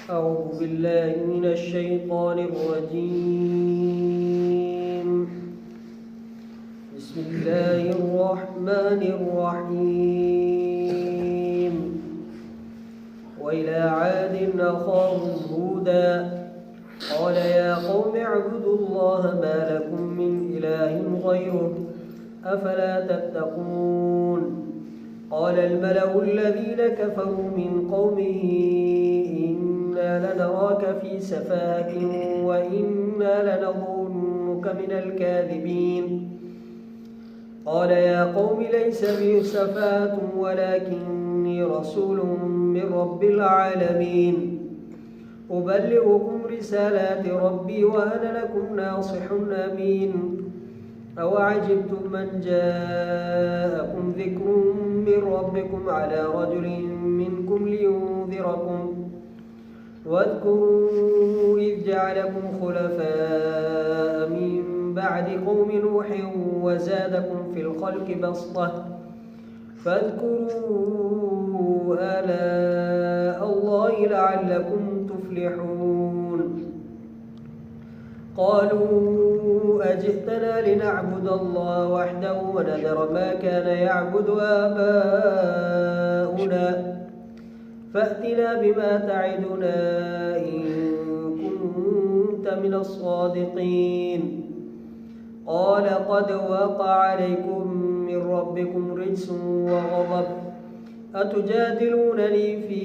أعوذ بالله من الشيطان الرجيم. بسم الله الرحمن الرحيم. وإلى عاد أخاهم هودا قال يا قوم اعبدوا الله ما لكم من إله غيره أفلا تتقون. قال الملأ الذين كفروا من قومه إنا لنراك في سفاهة وإنا لنظنك من الكاذبين. قال يا قوم ليس بي سفاهة ولكني رسول من رب العالمين أبلغكم رسالات ربي وأنا لكم ناصح أمين. أوعجبتم من جاءكم ذكر من ربكم على رجل منكم لينذركم واذكروا إذ جعلكم خلفاء من بعد قوم نوح وزادكم في الخلق بسطة فاذكروا آلاء الله لعلكم تفلحون. قالوا أجئتنا لنعبد الله وحده ونذر ما كان يعبد آباؤنا فأتنا بما تعدنا إن كنت من الصادقين. قال قد وقع عليكم من ربكم رجس وغضب أتجادلونني في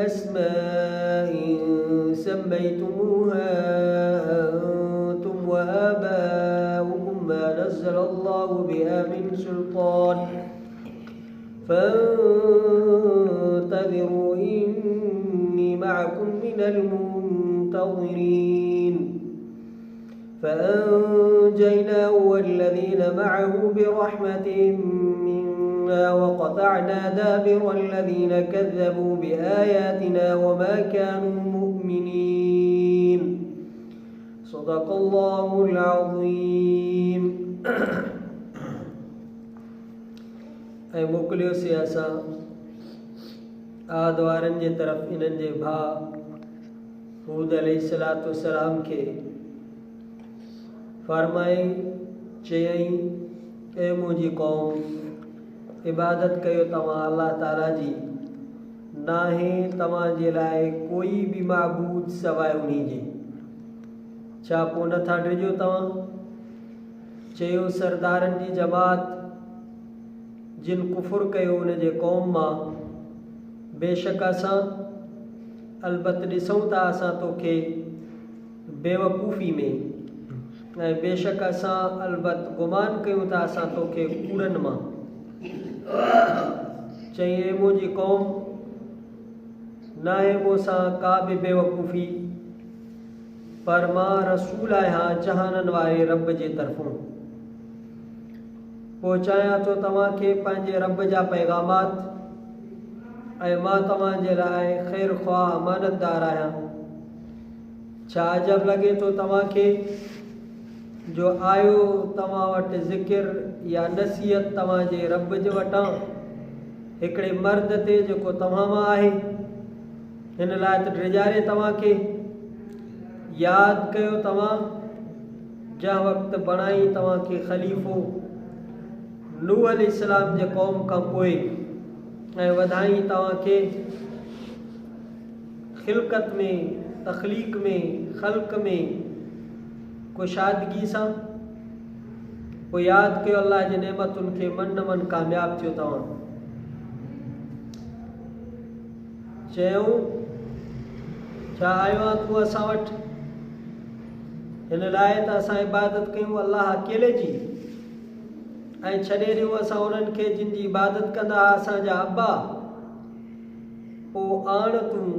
أسماء سميتموها أنتم وآباؤكم ما نزل الله بها من سلطان فانتظروا إني معكم من المنتظرين. فأنجيناه والذين معه برحمة منا وقطعنا دابر الذين كذبوا بآياتنا وما كانوا مؤمنين. صدق الله العظيم. ऐं मोकिलियोसीं असां आद वारनि जे तरफ़ इन्हनि जे भाउ हूद अलैहिस्सलातु वस्सलाम खे फरमाई चयईं ए मुंहिंजी क़ौम इबादत कयो तव्हां अल्लाह ताला जी नाहे तव्हांजे लाइ कोई बि माबूद सवाइ उन्ही जे। छा पोइ नथा डिॼो तव्हां? चयो सरदारनि जी जमात जिन कुफुर कयो उन जे क़ौम मां बेशक असां अलबत ॾिसूं था असां तोखे बेवकूफ़ी में ऐं बेशक असां अलबत गुमान कयूं था असां तोखे कूड़नि मां। चई ए मुंहिंजी क़ौम न आहे मूंसां का बि बेवकूफ़ी पर मां रसूल आहियां जहाननि वारे रब जे तरफ़ों पहुचायां थो तव्हांखे पंहिंजे रब जा पैगामात ऐं मां तव्हांजे लाइ ख़ैर ख़्वाह अमानतदार आहियां। छा अजब लॻे थो तव्हांखे जो आयो तव्हां वटि ज़िकिर या नसीहत तव्हांजे रब जे वटां हिकिड़े मर्द ते जेको तव्हां मां आहे। हिन लाइ त डिॼारे तव्हांखे यादि कयो तव्हां जंहिं वक़्तु बणाई तव्हांखे ख़लीफ़ो नूह अलैहिस्सलाम जे क़ौम खां पोइ ऐं वधाई तव्हांखे ख़िलक़त में तख़लीक़ में ख़ल्क़ में कुशादगी सां। पोइ यादि कयो अल्लाह जे नेमतुनि खे मन न मन कामयाबु थियो तव्हां। चयूं छा आयो आहे तूं असां वटि? हिन लाइ त असां इबादत कयूं अल्लाह अकेले जी ऐं छॾे ॾियो असां उन्हनि खे जिन जी इबादत कंदा असांजा अब्बा। पोइ आण तूं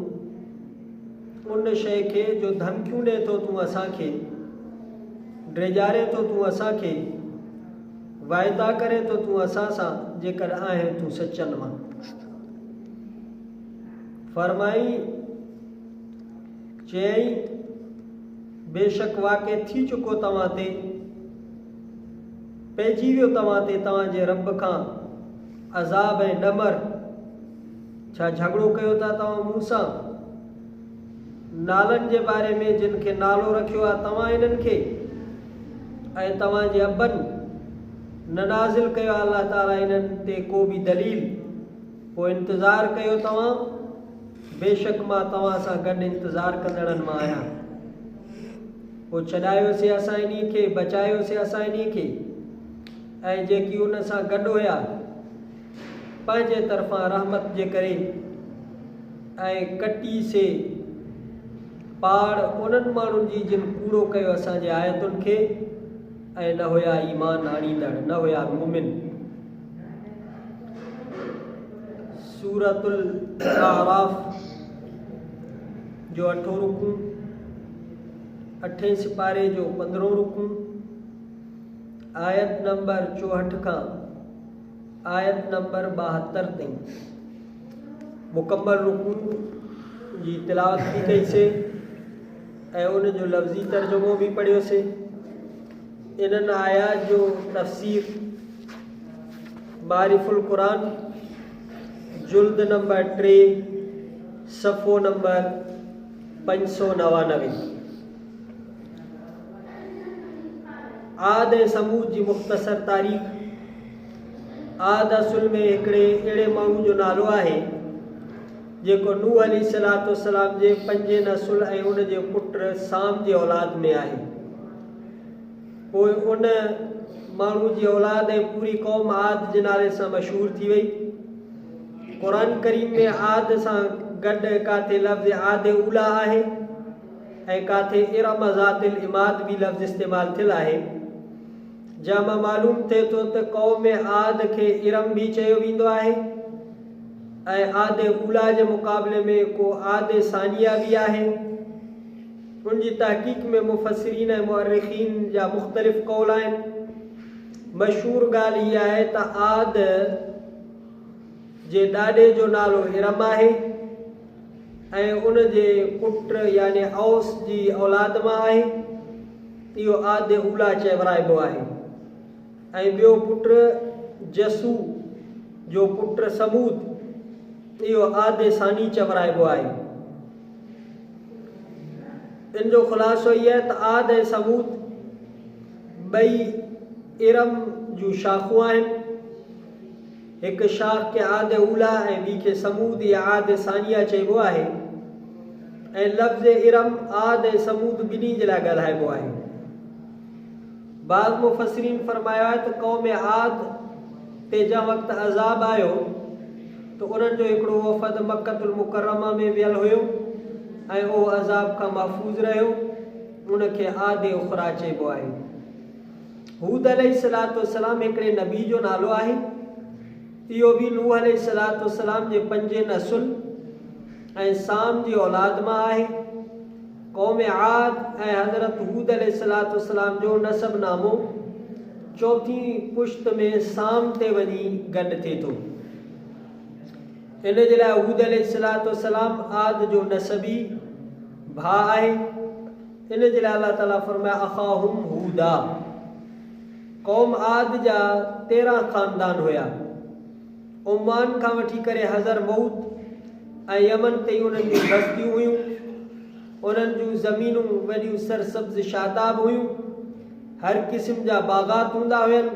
उन शइ खे जो धमकियूं ॾिए थो तूं असांखे डिॼारे थो तूं असांखे वाइदा करे थो तूं असां सां जेकर आहीं तूं सचनि मां। फरमाई चयईं बेशक वाक़ई थी चुको तव्हां ते पइजी वियो तव्हां ते तव्हांजे रब खां अज़ाब ऐं ॾमर। छा झगड़ो कयो था तव्हां मूं सां? नालनि जे बारे में जिन खे नालो रखियो आहे तव्हां इन्हनि खे ऐं तव्हांजे अबनि न नाज़िल कयो आहे अलाह ताला इन्हनि ते को बि दलील, पोइ इंतज़ारु कयो तव्हां, बेशक मां तव्हां सां गॾु इंतज़ारु कंदड़नि मां आहियां। पोइ छॾायोसीं असां इन्ही खे, बचायोसीं असां इन्ही खे, ऐं जेकी उन सां गॾु हुया पंहिंजे तरफ़ां रहमत जे करे ऐं कटी से पाड़ उन्हनि माण्हुनि जी जिन कूड़ो कयो असांजे आयतुनि खे ऐं न हुया ईमान आणींदड़, न हुया मुमिन। सूरतुल आराफ जो 8 रुकू, 8 सिपारे जो 15 रुकू, आयत नंबर 64 खां आयत नंबर 72 ताईं मुकम्मल रुकू जी तिलावत भी कईसीं ऐं उन जो लफ़्ज़ी तर्जुमो भी पढ़ियोसीं। इन्हनि आयात जो तफ़सीर मारिफुल क़ुरान जुल्द नंबर 3 सफ़ो नंबर 599। आद ऐं समूद जी मुख़्तसर तारीख़। आद असुल में हिकिड़े अहिड़े माण्हू जो नालो आहे जेको नूह अलैहिस्सलाम जे 5 नसुल ऐं उन जे पुट साम जे औलाद में आहे। पोइ उन माण्हू जी औलाद ऐं पूरी क़ौम आद जे नाले सां मशहूर थी वई। क़ुरान करीम में आद सां गॾु काथे लफ़्ज़ आद उला आहे ऐं काथे इरम ज़ातिल इमाद भी लफ़्ज़ इस्तेमालु थियल आहे। जंहिंमां मालूम थिए थो त क़ौम आद खे इरम भी चयो वेंदो आहे ऐं आद उला जे मुक़ाबले में को आद सानिया भी आहे। उन जी तहक़ीक़ में मुफ़स्सिरीन ऐं मुअर्रिख़ीन जा मुख़्तलिफ़ क़ौल आहिनि। मशहूर ॻाल्हि इहा आहे त आद जे ॾाॾे जो नालो इरम आहे ऐं उन जे पुट यानी औस जी औलाद मां आहे। इहो आद उला चवराइबो आहे। ऐं ॿियो पुट जसू जो पुट समूद इहो आद सानी चवराइबो आहे। इन जो ख़ुलासो इहो आहे त आद ऐं समूद ॿई इरम जूं शाख़ूं आहिनि। हिकु शाख खे आद उला ऐं ॿी खे समूद या आद सानिया चइबो आहे ऐं लफ़्ज़ इरम आद ऐं समूद ॿिन्ही जे लाइ ॻाल्हाइबो आहे। बाज़ मुफ़स्सिरीन फरमायो आहे त क़ौम आद ते जंहिं वक़्तु अज़ाब आयो त उन्हनि जो हिकिड़ो वफ़द मक्कतुल मुकर्रमा में वियल हुयो ऐं उहो अज़ाब खां महफ़ूज़ रहियो। उनखे आद उख़रा चइबो आहे। हूद अलैहिस्सलाम हिकिड़े नबी जो नालो आहे। इहो भी नूह अलैहिस्सलाम जे 5 नसुल ऐं साम जी औलाद मां आहे। क़ौम आद ऐं हज़रत हूद अलैहिस्सलाम जो नसब नामो चौथी पुश्त में साम ते वञी गॾु थिए थो। इन जे लाइ हूद अलैहिस्सलाम आद जो नसबी भाउ आहे। इन जे लाइ अल्लाह ताला फरमाया अख़ाहुम हूदा। क़ौम आद जा 13 ख़ानदान हुया। ओमान खां वठी करे हज़र मऊद ऐं यमन ताईं उन्हनि जूं बस्तियूं हुयूं। उन्हनि जूं ज़मीनूं वॾियूं सरसब्ज़ शादाब हुयूं। हर क़िस्म जा बाग़ात हूंदा हुयनि।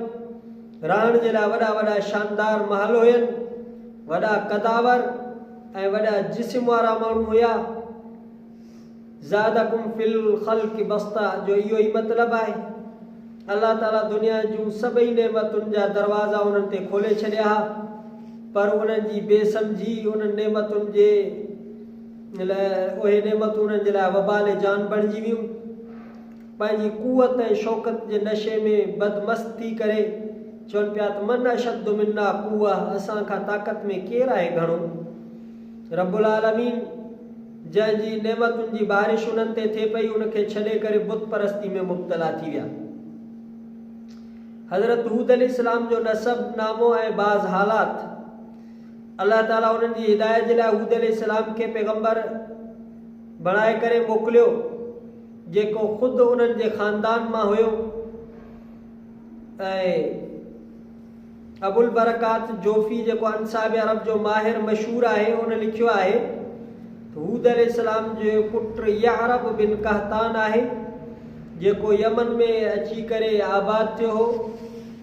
रहण जे लाइ वॾा वॾा शानदार महल हुयनि, वॾा कदावर ऐं वॾा जिस्म वारा माण्हू हुया। ज़ादकुम फिल ख़ल्क़ि बस्ता जो इहो ई मतिलबु आहे। अल्लाह ताला दुनिया जूं सभई नेमतुनि जा दरवाज़ा उन्हनि ते खोले छॾिया, पर उन्हनि जी बेसमझी उन्हनि नेमतुनि जे उहे नेमतूं उन्हनि जे लाइ वबाल जान बणिजी वियूं। पंहिंजी कुवत ऐं शौक़त जे नशे में बदमस्त थी करे चवनि पिया त मन अशद मिन्ना कुवा, असां खां ताक़त में केरु आहे घणो। रब्बुल आलमीन जंहिंजी नेमतुनि जी बारिश उन्हनि ते थिए पई उनखे छॾे करे बुत परस्ती में मुब्तला थी विया। हज़रत हूद अलैहिस्सलाम जो नसब नामो ऐं बाज़ हालात अल्लाह ताला उन्हनि जी हिदायत जे लाइ हूद अलैहिस्सलाम खे पैगंबर बणाए करे मोकिलियो जेको ख़ुदि उन्हनि जे ख़ानदान मां हुयो। ऐं अबुल बरकात जोफ़ी जेको अंसाब अरब जो माहिर मशहूर आहे, उन लिखियो आहे हूद अलैहिस्सलाम जो पुट यारब बिन कहतान आहे जेको यमन में अची करे आबाद थियो हो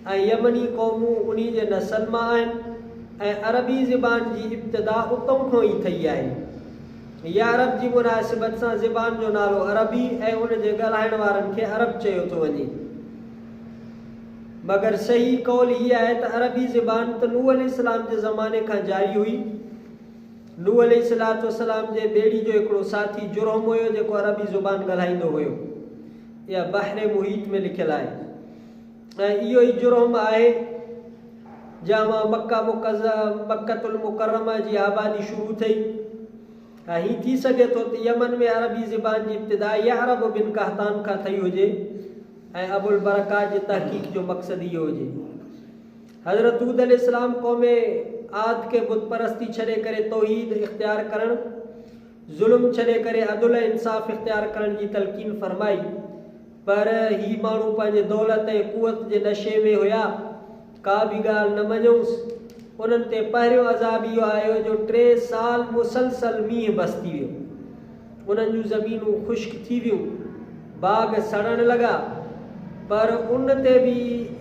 ऐं यमनी क़ौमूं उन्ही जे नसल मां आहिनि ऐं अरबी ज़बान जी इब्तिदा उतां खां ई थी आहे। यारब जी मुनासिबत सां ज़बान जो नालो अरबी ऐं उन जे ॻाल्हाइण वारनि खे अरब चयो थो वञे। मगर सही कौल हीअ आहे त अरबी ज़बान त नूह अलैहिस्सलाम जे ज़माने खां जारी हुई। नूह अलैहिस्सलाम जे ॿेड़ी जो हिकिड़ो साथी जुरहम हुयो जेको अरबी ज़ुबान ॻाल्हाईंदो हुयो। इहा बहरे मुहीत में लिखियलु आहे ऐं इहो ई जुरहम आहे जंहिं मां मक्कतुल मुकरमा जी आबादी शुरू थी। ऐं हीअ थी सघे थो त यमन में अरबी ज़बान जी इब्तिदा यारब बिन कहतान खां थी हुजे ऐं अबुल बरकात जी तहक़ीक़ जो मक़सदु इहो हुजे। हज़रत हूद अलैहिस्सलाम क़ौम आद के बुत परस्ती छॾे करे तौहीद इख्तियार करण, ज़ुल्म छॾे करे अदल इंसाफ़ इख्तियार करण जी तलक़ीन फरमाई। पर ही माण्हू पंहिंजे दौलत ऐं कुवत जे नशे में हुया, का बि ॻाल्हि न मञूंसि। उन्हनि ते पहिरियों अज़ाब इहो आयो जो 3 साल मुसलसल मींहुं बस थी वियो, उन्हनि जूं ज़मीनूं ख़ुश्क थी वियूं, बाग़ सड़ण लॻा। पर उन ते बि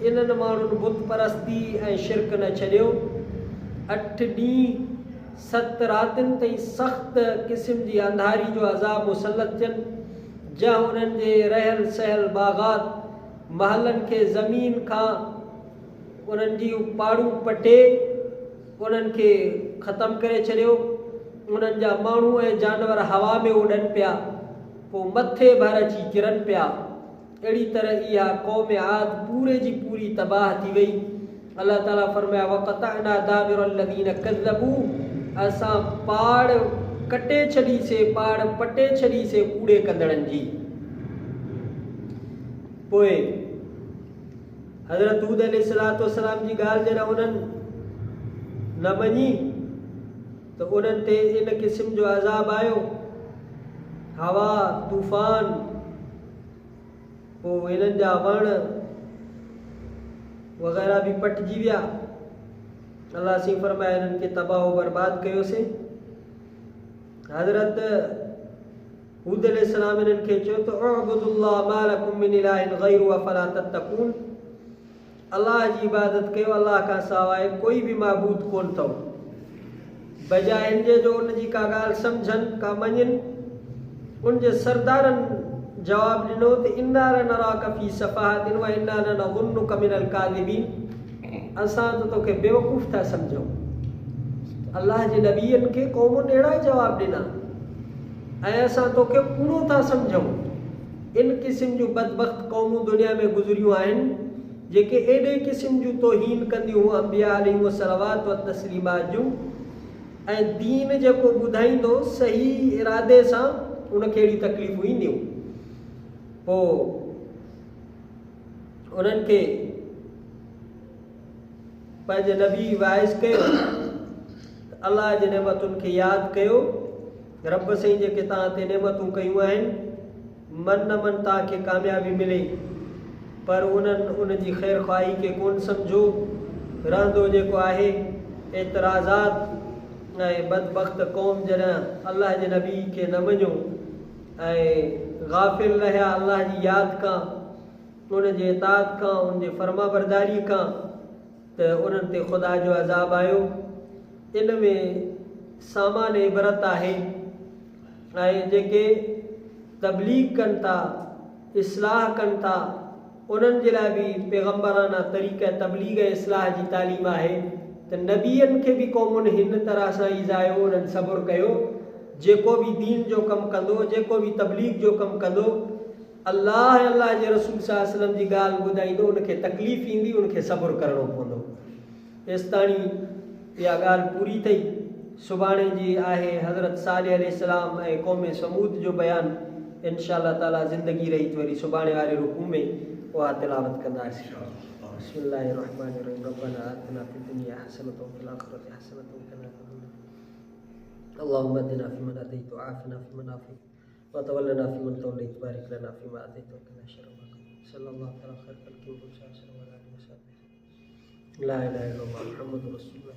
इन्हनि माण्हुनि बुत परस्ती ऐं शिरक न छॾियो। 8 ॾींहं 7 रातिनि ताईं सख़्त क़िस्म जी अंधारी जो अज़ाब मुसलत थियनि, जंहिं उन्हनि जे रहियल सहल बाग़ात महलनि खे ज़मीन खां उन्हनि जी पाड़ूं पटे उन्हनि खे ख़तमु करे छॾियो। उन्हनि जा माण्हू ऐं जानवर हवा में उॾनि पिया, पोइ मथे भर अची किरनि पिया। अहिड़ी तरह इहा क़ौम आद पूरे जी पूरी तबाह थी वई। अल्लाह ताला फरमाया वक़तअना दाबिर अलज़ीन कज़्ज़बू, असां पाड़ कटे छॾीसीं, पाड़ पटे छॾीसीं कूड़े कंदड़नि जी। पोइ हज़रत हूद अलैहिस्सलाम जी ॻाल्हि जॾहिं उन्हनि न मञी त उन्हनि ते इन क़िस्म जो अज़ाब आयो, हवा तूफ़ान, पोइ हिननि जा वण वग़ैरह बि पटिजी विया। अल्लाह सी फरमाया हिननि खे तबाह बर्बाद कयोसीं। हज़रत हूद अलैहिस्सलाम इन्हनि खे चयो त उअबुदुल्लाह मा लकुम मिन इलाहिन गैरु अफला तत्तकून, अल्लाह जी इबादत कयो, अल्लाह खां सवाइ कोई बि माबूद कोन अथव। बजाए हिन जो उन जी का ॻाल्हि सम्झनि का मञनि, उन जे सरदारनि जवाबु ॾिनो त इन्ना लनराका फी सफ़ाहतिन व इन्ना लनज़ुन्नुका मिनल काज़िबीन, असां त तोखे बेवकूफ़ था सम्झूं। अल्लाह जे नबीअनि खे क़ौमुनि अहिड़ा ई जवाबु ॾिना ऐं असां तोखे कूड़ो था सम्झूं। इन क़िस्म जूं बदबख़्त क़ौमूं दुनिया में गुज़रियूं आहिनि जेके एॾे क़िस्म जूं तौहीन कंदियूं हुयूं अंबिया अलैहिमुस सलावात व तस्लीमात जूं, ऐं दीन जेको ॿुधाईंदो सही इरादे सां उनखे अहिड़ी तकलीफ़ूं ईंदियूं। पोइ उन्हनि खे पंहिंजे नबी वाइज़ कयो, अल्लाह जे नेमतुनि खे यादि कयो, रब साईं जेके तव्हां ते नेमतूं कयूं आहिनि, मन न मन तव्हांखे कामयाबी मिले, पर उन्हनि उन जी ख़ैर ख़्वाही खे कोन सम्झो। रहंदो जेको आहे एतिराज़ात ऐं बदबख़्त क़ौम जॾहिं अल्लाह जे नबी खे न मञो ऐं गाफ़िल रहिया अल्लाह जी यादि खां, उन जे इताअत खां, उन जे फर्मा बरदारी खां, त उन्हनि ते ख़ुदा जो अज़ाब आयो। इन में सामान इबरत आहे ऐं जेके तबलीग कनि था, इस्लाह कनि था, उन्हनि जे लाइ बि पैगम्बराना तरीक़े तबलीग ऐं इस्लाह जी तालीम आहे त नबीअनि खे बि क़ौमुनि हिन तरह सां ईज़ायो, उन्हनि सब्र कयो। जेको बि दीन जो कमु कंदो, जेको बि तबलीग जो कमु कंदो, अल्लाह ऐं अल्लाह जे रसूल सल्लल्लाहु अलैहि वसल्लम जी ॻाल्हि ॿुधाईंदो, उनखे तकलीफ़ ईंदी, उनखे सब्र करिणो पवंदो। तेसिताणी इहा ॻाल्हि पूरी थी। सुभाणे जी आहे हज़रत सालेह अलैहिस्सलाम ऐं क़ौम समूद जो बयानु। इंशाअल्लाह ताला ज़िंदगी रही त वरी सुभाणे वारे रुकू में उहा तिलावत कंदासीं। बिस्मिल्लाहिर्रहमानिर्रहीम। रब्बना आतिना फिद दुनिया हसनतन व फिल आखिरति हसनतन व क़िना अज़ाबन्नार। अल्लाहुम्मा अहदिना फ़ीमन हदैत व आफ़िना फ़ीमन आफ़ैत व तवल्लना फ़ीमन तवल्लैत व बारिक लना फ़ीमा अतैत व क़िना शर्र मा क़ज़ैत। सल्लल्लाहु अलैहि व सल्लम ला इलाहा इल्लल्लाह मुहम्मदुर रसूलुल्लाह।